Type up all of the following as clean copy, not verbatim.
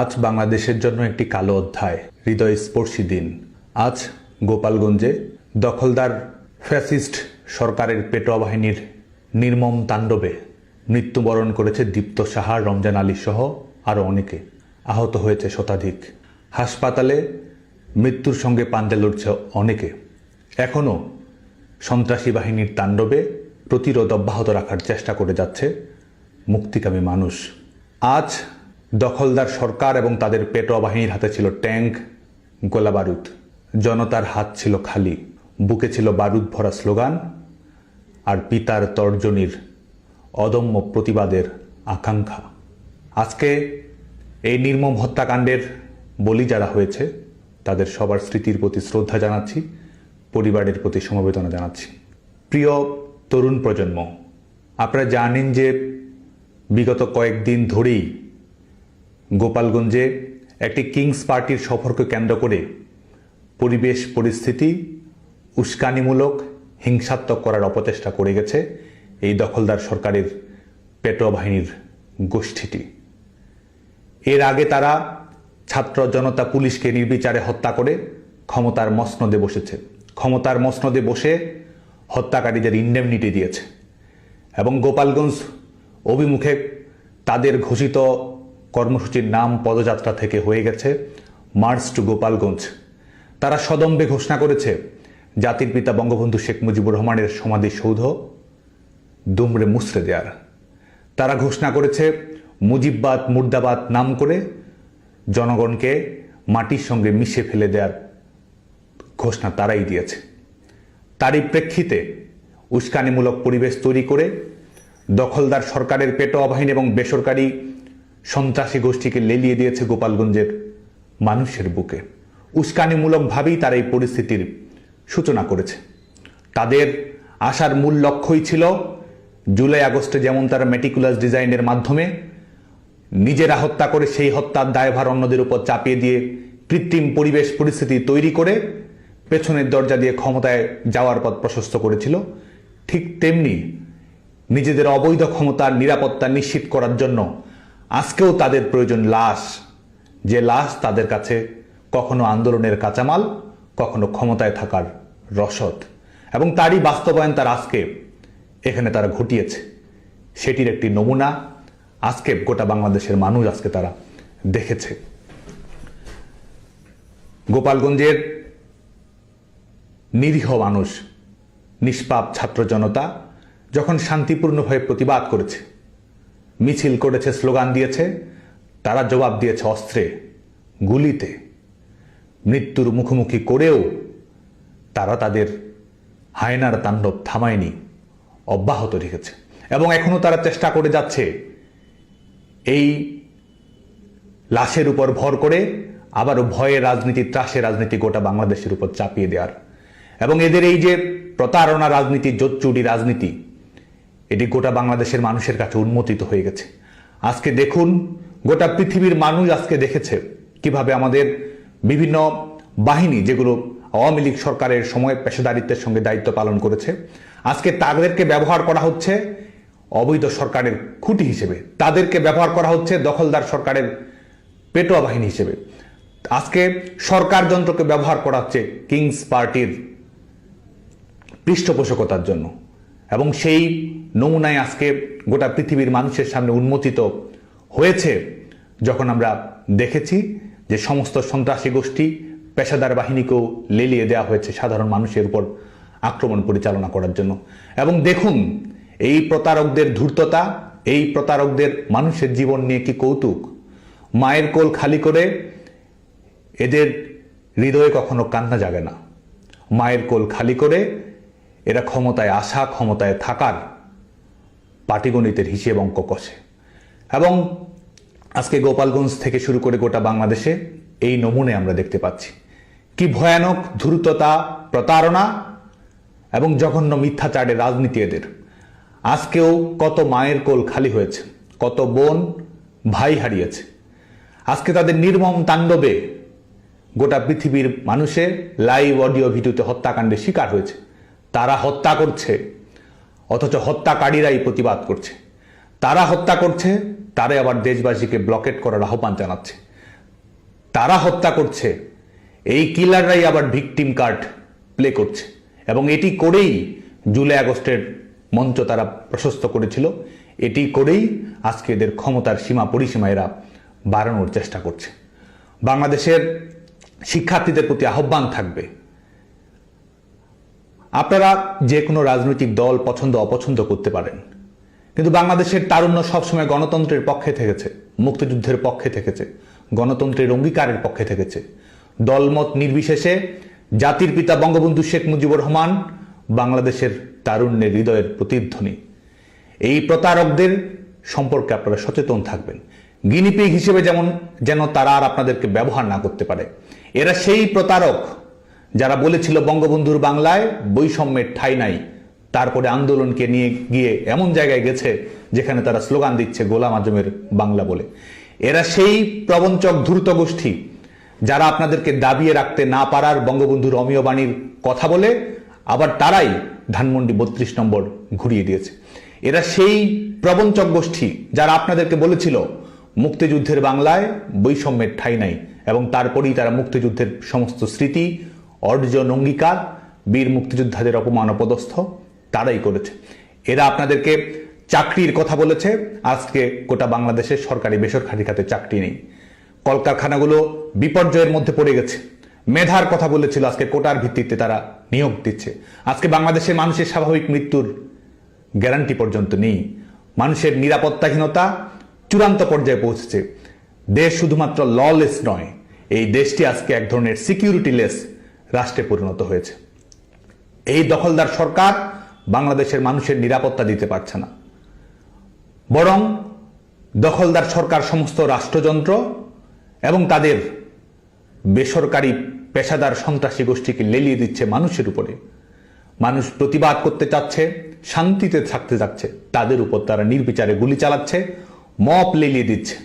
আজ বাংলাদেশের জন্য একটি কালো অধ্যায়, হৃদয়স্পর্শী দিন। আজ গোপালগঞ্জে দখলদার ফ্যাসিস্ট সরকারের পেটোয়া বাহিনীর নির্মম তাণ্ডবে মৃত্যুবরণ করেছে দীপ্ত সাহা, রমজান আলী সহ আরও অনেকে। আহত হয়েছে শতাধিক। হাসপাতালে মৃত্যুর সঙ্গে পাঞ্জা লড়ছে অনেকে। এখনও সন্ত্রাসী বাহিনীর তাণ্ডবে প্রতিরোধ অব্যাহত রাখার চেষ্টা করে যাচ্ছে মুক্তিকামী মানুষ। আজ দখলদার সরকার এবং তাদের পেটোয়া বাহিনীর হাতে ছিল ট্যাঙ্ক, গোলাবারুদ। জনতার হাত ছিল খালি, বুকে ছিল বারুদ ভরা স্লোগান আর পিতার তর্জনীর অদম্য প্রতিবাদের আকাঙ্ক্ষা। আজকে এই নির্মম হত্যাকাণ্ডের বলি যারা হয়েছে তাদের সবার স্মৃতির প্রতি শ্রদ্ধা জানাচ্ছি, পরিবারের প্রতি সমবেদনা জানাচ্ছি। প্রিয় তরুণ প্রজন্ম, আপনারা জানেন যে বিগত কয়েকদিন ধরেই গোপালগঞ্জে একটি কিংস পার্টির সফরকে কেন্দ্র করে পরিবেশ পরিস্থিতি উস্কানিমূলক, হিংসাত্মক করার অপচেষ্টা করে গেছে এই দখলদার সরকারের পেটোয়া বাহিনীর গোষ্ঠীটি। এর আগে তারা ছাত্র জনতা পুলিশকে নির্বিচারে হত্যা করে ক্ষমতার মসনদে বসেছে। ক্ষমতার মসনদে বসে হত্যাকারীদের ইন্ডেমনিটি দিয়েছে এবং গোপালগঞ্জ অভিমুখে তাদের ঘোষিত কর্মসূচির নাম পদযাত্রা থেকে হয়ে গেছে মার্চ টু গোপালগঞ্জ। তারা সদম্ভে ঘোষণা করেছে জাতির পিতা বঙ্গবন্ধু শেখ মুজিবুর রহমানের সমাধিসৌধ দুমড়ে মুচড়ে দেওয়ার। তারা ঘোষণা করেছে মুজিববাদ মুর্দাবাদ নাম করে জনগণকে মাটির সঙ্গে মিশে ফেলে দেওয়ার ঘোষণা তারাই দিয়েছে। তারই প্রেক্ষিতে উস্কানিমূলক পরিবেশ তৈরি করে দখলদার সরকারের পেটোয়া বাহিনী এবং বেসরকারি সন্ত্রাসী গোষ্ঠীকে লেলিয়ে দিয়েছে গোপালগঞ্জের মানুষের বুকে। উস্কানিমূলকভাবেই তারা এই পরিস্থিতির সূচনা করেছে। তাদের আসার মূল লক্ষ্যই ছিল জুলাই আগস্টে যেমন তারা মেটিকুলাস ডিজাইনের মাধ্যমে নিজেরা হত্যা করে সেই হত্যার দায়ভার অন্যদের উপর চাপিয়ে দিয়ে কৃত্রিম পরিবেশ পরিস্থিতি তৈরি করে পেছনের দরজা দিয়ে ক্ষমতায় যাওয়ার পথ প্রশস্ত করেছিল, ঠিক তেমনি নিজেদের অবৈধ ক্ষমতার নিরাপত্তা নিশ্চিত করার জন্য আজকেও তাদের প্রয়োজন লাশ, যে লাশ তাদের কাছে কখনো আন্দোলনের কাঁচামাল, কখনো ক্ষমতায় থাকার রসদ, এবং তারই বাস্তবায়ন তার আজকে এখানে তারা ঘটিয়েছে। সেটির একটি নমুনা আজকে গোটা বাংলাদেশের মানুষ আজকে তারা দেখেছে। গোপালগঞ্জের নিরীহ মানুষ, নিষ্পাপ ছাত্র জনতা যখন শান্তিপূর্ণভাবে প্রতিবাদ করেছে, মিছিল করেছে, স্লোগান দিয়েছে, তারা জবাব দিয়েছে অস্ত্রে, গুলিতে। মৃত্যুর মুখোমুখি করেও তারা তাদের হায়নার তাণ্ডব থামায়নি, অব্যাহত রেখেছে এবং এখনো তারা চেষ্টা করে যাচ্ছে এই লাশের উপর ভর করে আবারও ভয়ের রাজনীতি, ত্রাসের রাজনীতি গোটা বাংলাদেশের উপর চাপিয়ে দেওয়ার। এবং এদের এই যে প্রতারণা রাজনীতি, জোচ্চুরি রাজনীতি, এটি গোটা বাংলাদেশের মানুষের কাছে উন্মোচিত হয়ে গেছে। আজকে দেখুন, গোটা পৃথিবীর মানুষ আজকে দেখেছে কিভাবে আমাদের বিভিন্ন বাহিনী, যেগুলো আওয়ামী লীগ সরকারের সময় পেশাদারিত্বের সঙ্গে দায়িত্ব পালন করেছে, আজকে তাদেরকে ব্যবহার করা হচ্ছে অবৈধ সরকারের খুঁটি হিসেবে, তাদেরকে ব্যবহার করা হচ্ছে দখলদার সরকারের পেটোয়া বাহিনী হিসেবে। আজকে সরকার যন্ত্রকে ব্যবহার করা হচ্ছে কিংস পার্টির পৃষ্ঠপোষকতার জন্য, এবং সেই নমুনায় আজকে গোটা পৃথিবীর মানুষের সামনে উন্মোচিত হয়েছে যখন আমরা দেখেছি যে সমস্ত সন্ত্রাসী গোষ্ঠী, পেশাদার বাহিনীকেও লেলিয়ে দেওয়া হয়েছে সাধারণ মানুষের উপর আক্রমণ পরিচালনা করার জন্য। এবং দেখুন এই প্রতারকদের ধূর্ততা, এই প্রতারকদের মানুষের জীবন নিয়ে কি কৌতুক। মায়ের কোল খালি করে এদের হৃদয়ে কখনো কান্না জাগে না। মায়ের কোল খালি করে এরা ক্ষমতায় আসা, ক্ষমতায় থাকার পাটিগণিতের হিসেব অঙ্ক কষে। এবং আজকে গোপালগঞ্জ থেকে শুরু করে গোটা বাংলাদেশে এই নমুনে আমরা দেখতে পাচ্ছি কি ভয়ানক ধূর্ততা, প্রতারণা এবং জঘন্য মিথ্যাচারের রাজনীতি এদের। আজকেও কত মায়ের কোল খালি হয়েছে, কত বোন ভাই হারিয়েছে। আজকে তাদের নির্মম তাণ্ডবে গোটা পৃথিবীর মানুষের লাইভ অডিও ভিডিওতে হত্যাকাণ্ডের শিকার হয়েছে। তারা হত্যা করছে অথচ হত্যাকারীরাই প্রতিবাদ করছে। তারা হত্যা করছে, তারা আবার দেশবাসীকে ব্লকেট করার আহ্বান জানাচ্ছে। তারা হত্যা করছে, এই কিলাররাই আবার ভিকটিম কার্ড প্লে করছে, এবং এটি করেই জুলাই আগস্টের মঞ্চ তারা প্রশস্ত করেছিল, এটি করেই আজকে এদের ক্ষমতার সীমা পরিসীমা এরা বাড়ানোর চেষ্টা করছে। বাংলাদেশের শিক্ষার্থীদের প্রতি আহ্বান থাকবে, আপনারা যে কোনো রাজনৈতিক দল পছন্দ অপছন্দ করতে পারেন, কিন্তু বাংলাদেশের তারুণ্য সবসময় গণতন্ত্রের পক্ষে থেকেছে, মুক্তিযুদ্ধের পক্ষে থেকেছে, গণতন্ত্রের অঙ্গীকারের পক্ষে থেকেছে। দলমত নির্বিশেষে জাতির পিতা বঙ্গবন্ধু শেখ মুজিবুর রহমান বাংলাদেশের তারুণ্যের হৃদয়ের প্রতিধ্বনি। এই প্রতারকদের সম্পর্কে আপনারা সচেতন থাকবেন, গিনিপিগ হিসেবে যেন তারা আর আপনাদেরকে ব্যবহার না করতে পারে। এরা সেই প্রতারক যারা বলেছিল বঙ্গবন্ধুর বাংলায় বৈষম্যের ঠাঁই নাই, তারপরে আন্দোলনকে নিয়ে গিয়ে এমন জায়গায় গেছে যেখানে তারা স্লোগান দিচ্ছে গোলাম আজমের বাংলা বলে। এরা সেই প্রবঞ্চক ধূর্ত গোষ্ঠী যারা আপনাদেরকে দাবিয়ে রাখতে না পারার বঙ্গবন্ধুর অমীয় বাণীর কথা বলে আবার তারাই ধানমন্ডি ৩২ নম্বর ঘুরিয়ে দিয়েছে। এরা সেই প্রবঞ্চক গোষ্ঠী যারা আপনাদেরকে বলেছিল মুক্তিযুদ্ধের বাংলায় বৈষম্যের ঠাঁই নাই, এবং তারপরেই তারা মুক্তিযুদ্ধের সমস্ত স্মৃতি, অর্জন, অঙ্গীকার, বীর মুক্তিযোদ্ধাদের অপমান অপদস্থ তারাই করেছে। এরা আপনাদেরকে চাকরির কথা বলেছে, আজকে গোটা বাংলাদেশের সরকারি বেসরকারি খাতে চাকরি নেই, কলকারখানাগুলো বিপর্যয়ের মধ্যে পড়ে গেছে। মেধার কথা বলেছিল, আজকে কোটার ভিত্তিতে তারা নিয়োগ দিচ্ছে। আজকে বাংলাদেশের মানুষের স্বাভাবিক মৃত্যুর গ্যারান্টি পর্যন্ত নেই। মানুষের নিরাপত্তাহীনতা চূড়ান্ত পর্যায়ে পৌঁছেছে। দেশ শুধুমাত্র ললেস নয়, এই দেশটি আজকে এক ধরনের সিকিউরিটিলেস রাষ্ট্রে পরিণত হয়েছে। এই দখলদার সরকার বাংলাদেশের মানুষের নিরাপত্তা দিতে পারছে না, বরং দখলদার সরকার সমস্ত রাষ্ট্রযন্ত্র এবং তাদের বেসরকারি পেশাদার সন্ত্রাসী গোষ্ঠীকে লেলিয়ে দিচ্ছে মানুষের উপরে। মানুষ প্রতিবাদ করতে চাচ্ছে, শান্তিতে থাকতে চাচ্ছে, তাদের উপর তারা নির্বিচারে গুলি চালাচ্ছে, মব লেলিয়ে দিচ্ছে।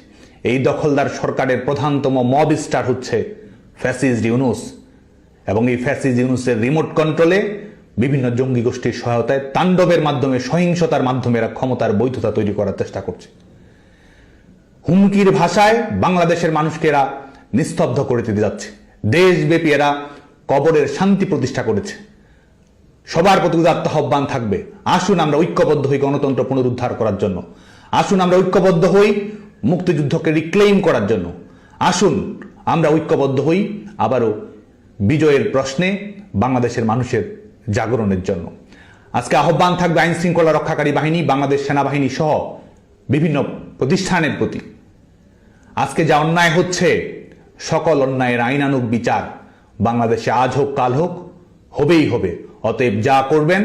এই দখলদার সরকারের প্রধানতম মব স্টার হচ্ছে ফ্যাসিস্ট ইউনূস, এবং এই ফ্যাসিস্ট ইউনূসের রিমোট কন্ট্রোলে বিভিন্ন জঙ্গি গোষ্ঠীর সহায়তায় তাণ্ডবের মাধ্যমে, সহিংসতার মাধ্যমে এরা ক্ষমতার বৈধতা তৈরি করার চেষ্টা করছে। হুমকির ভাষায় বাংলাদেশের মানুষকে এরা নিস্তব্ধ করে দিতে যাচ্ছে। দেশব্যাপী এরা কবরের শান্তি প্রতিষ্ঠা করেছে। সবার প্রতি উদাত্ত আহ্বান থাকবে, আসুন আমরা ঐক্যবদ্ধ হই গণতন্ত্র পুনরুদ্ধার করার জন্য, আসুন আমরা ঐক্যবদ্ধ হই মুক্তিযুদ্ধকে রিক্লেইম করার জন্য, আসুন আমরা ঐক্যবদ্ধ হই আবারও বিজয়ের প্রশ্নে বাংলাদেশের মানুষের জাগরণের জন্য। আজকে আহ্বান থাকবে আইন শৃঙ্খলা রক্ষাকারী বাহিনী, বাংলাদেশ সেনাবাহিনী সহ বিভিন্ন প্রতিষ্ঠানের প্রতি। আজকে যা অন্যায় হচ্ছে, সকল অন্যায়ের আইনানুগ বিচার বাংলাদেশে আজ হোক কাল হোক হবেই হবে। অতএব যা করবেন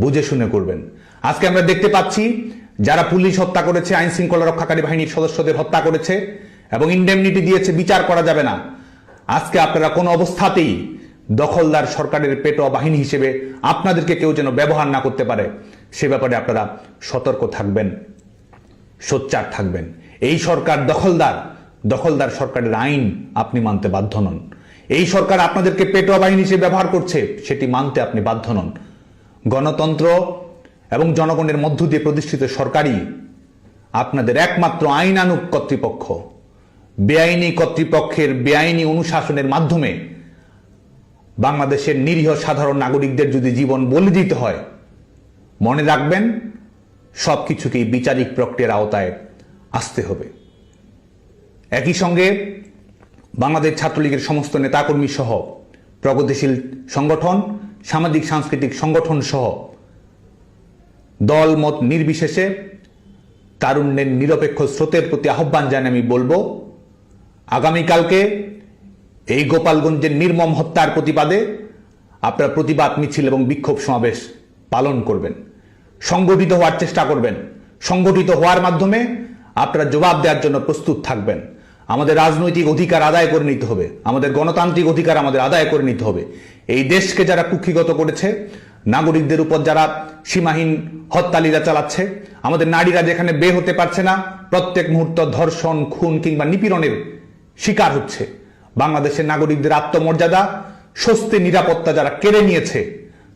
বুঝে শুনে করবেন। আজকে আমরা দেখতে পাচ্ছি যারা পুলিশ হত্যা করেছে, আইন শৃঙ্খলা রক্ষাকারী বাহিনীর সদস্যদের হত্যা করেছে এবং ইন্ডেমনিটি দিয়েছে, বিচার করা যাবে না। আজকে আপনারা কোনো অবস্থাতেই দখলদার সরকারের পেটোয়া বাহিনী হিসেবে আপনাদেরকে কেউ যেন ব্যবহার না করতে পারে, সে ব্যাপারে আপনারা সতর্ক থাকবেন, সোচ্চার থাকবেন। এই সরকার দখলদার সরকারের আইন আপনি মানতে বাধ্য নন। এই সরকার আপনাদেরকে পেটোয়া বাহিনী হিসেবে ব্যবহার করছে, সেটি মানতে আপনি বাধ্য নন। গণতন্ত্র এবং জনগণের মধ্য দিয়ে প্রতিষ্ঠিত সরকারই আপনাদের একমাত্র আইনানুগ কর্তৃপক্ষ। বেআইনি কর্তৃপক্ষের বেআইনি অনুশাসনের মাধ্যমে বাংলাদেশের নিরীহ সাধারণ নাগরিকদের যদি জীবন বলি দিতে হয়, মনে রাখবেন সবকিছুকেই বিচারিক প্রক্রিয়ার আওতায় আসতে হবে। একই সঙ্গে বাংলাদেশ ছাত্রলীগের সমস্ত নেতাকর্মী সহ প্রগতিশীল সংগঠন, সামাজিক সাংস্কৃতিক সংগঠন সহ দল মত নির্বিশেষে তারুণ্যের নিরপেক্ষ স্রোতের প্রতি আহ্বান জানিয়ে আমি বলবো, আগামীকালকে এই গোপালগঞ্জের নির্মম হত্যার প্রতিবাদে আপনারা প্রতিবাদ মিছিল এবং বিক্ষোভ সমাবেশ পালন করবেন, সংগঠিত হওয়ার চেষ্টা করবেন। সংগঠিত হওয়ার মাধ্যমে আপনারা জবাব দেওয়ার জন্য প্রস্তুত থাকবেন। আমাদের রাজনৈতিক অধিকার আদায় করে নিতে হবে, আমাদের গণতান্ত্রিক অধিকার আমাদের আদায় করে নিতে হবে। এই দেশকে যারা কুক্ষিগত করেছে, নাগরিকদের উপর যারা সীমাহীন হত্যালীলা চালাচ্ছে, আমাদের নারীরা যেখানে বের হতে পারছে না, প্রত্যেক মুহূর্ত ধর্ষণ, খুন কিংবা নিপীড়নের শিকার হচ্ছে, বাংলাদেশের নাগরিকদের আত্মমর্যাদা, স্বস্তি, নিরাপত্তা যারা কেড়ে নিয়েছে,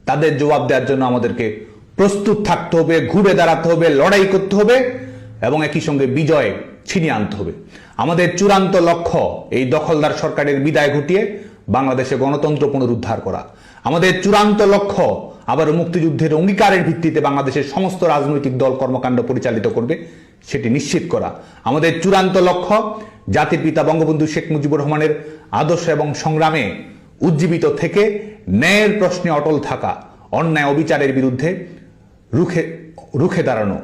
তাদের জবাব দেওয়ার জন্য আমাদেরকে প্রস্তুত থাকতে হবে, ঘুরে দাঁড়াতে হবে, লড়াই করতে হবে এবং একই সঙ্গে বিজয় ছিনিয়ে আনতে হবে। আমাদের চূড়ান্ত লক্ষ্য এই দখলদার সরকারের বিদায় ঘটিয়ে বাংলাদেশে গণতন্ত্র পুনরুদ্ধার করা। আমাদের চূড়ান্ত লক্ষ্য আবার মুক্তিযুদ্ধের অঙ্গীকারের ভিত্তিতে বাংলাদেশের সমস্ত রাজনৈতিক দল কর্মকাণ্ড পরিচালিত করবে সেটি নিশ্চিত করা। আমাদের চূড়ান্ত লক্ষ্য জাতির পিতা বঙ্গবন্ধু শেখ মুজিবুর রহমানের আদর্শ এবং সংগ্রামে উজ্জীবিত থেকে ন্যায়ের প্রশ্নে অটল থাকা, অন্যায় অবিচারের বিরুদ্ধে রুখে দাঁড়ানো,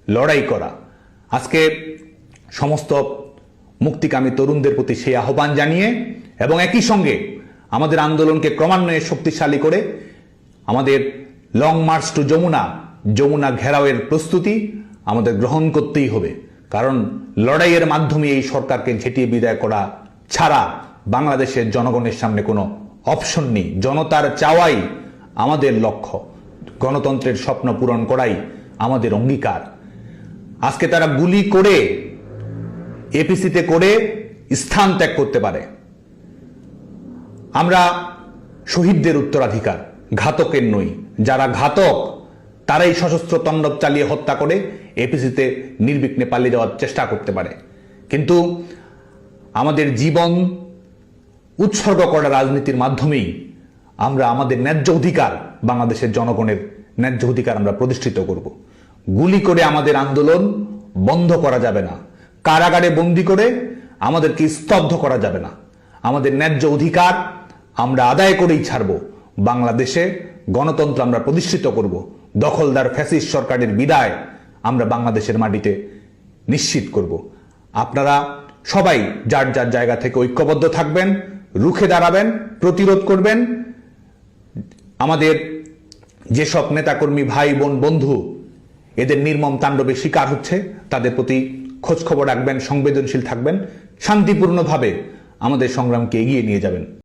লড়াই করা। আজকে সমস্ত মুক্তিকামী তরুণদের প্রতি সেই আহ্বান জানিয়ে এবং একই সঙ্গে আমাদের আন্দোলনকে ক্রমান্বয়ে শক্তিশালী করে আমাদের লং মার্চ টু যমুনা ঘেরাওয়ের প্রস্তুতি আমাদের গ্রহণ করতেই হবে। কারণ লড়াইয়ের মাধ্যমে এই সরকারকে ঝেঁটিয়ে বিদায় করা ছাড়া বাংলাদেশের জনগণের সামনে কোনো অপশন নেই। জনতার চাওয়াই আমাদের লক্ষ্য, গণতন্ত্রের স্বপ্ন পূরণ করাই আমাদের অঙ্গীকার। আজকে তারা গুলি করে এপিসিতে করে স্থান ত্যাগ করতে পারে। আমরা শহীদদের উত্তরাধিকার, ঘাতকের নই। যারা ঘাতক তারাই সশস্ত্র তাণ্ডব চালিয়ে হত্যা করে এপিসিতে নির্বিঘ্নে পালিয়ে যাওয়ার চেষ্টা করতে পারে। কিন্তু আমাদের জীবন উৎসর্গ করা রাজনীতির মাধ্যমেই আমরা আমাদের ন্যায্য অধিকার, বাংলাদেশের জনগণের ন্যায্য অধিকার আমরা প্রতিষ্ঠিত করব। গুলি করে আমাদের আন্দোলন বন্ধ করা যাবে না, কারাগারে বন্দি করে আমাদেরকে স্তব্ধ করা যাবে না। আমাদের ন্যায্য অধিকার আমরা আদায় করেই ছাড়ব। বাংলাদেশে গণতন্ত্র আমরা প্রতিষ্ঠিত করব। দখলদার ফ্যাসিস্ট সরকারের বিদায় আমরা বাংলাদেশের মাটিতে নিশ্চিত করব। আপনারা সবাই যার যার জায়গা থেকে ঐক্যবদ্ধ থাকবেন, রুখে দাঁড়াবেন, প্রতিরোধ করবেন। আমাদের যেসব নেতাকর্মী, ভাই বোন, বন্ধু এদের নির্মম তাণ্ডবের শিকার হচ্ছে তাদের প্রতি খোঁজ খবর রাখবেন, সংবেদনশীল থাকবেন, শান্তিপূর্ণভাবে আমাদের সংগ্রামকে এগিয়ে নিয়ে যাবেন।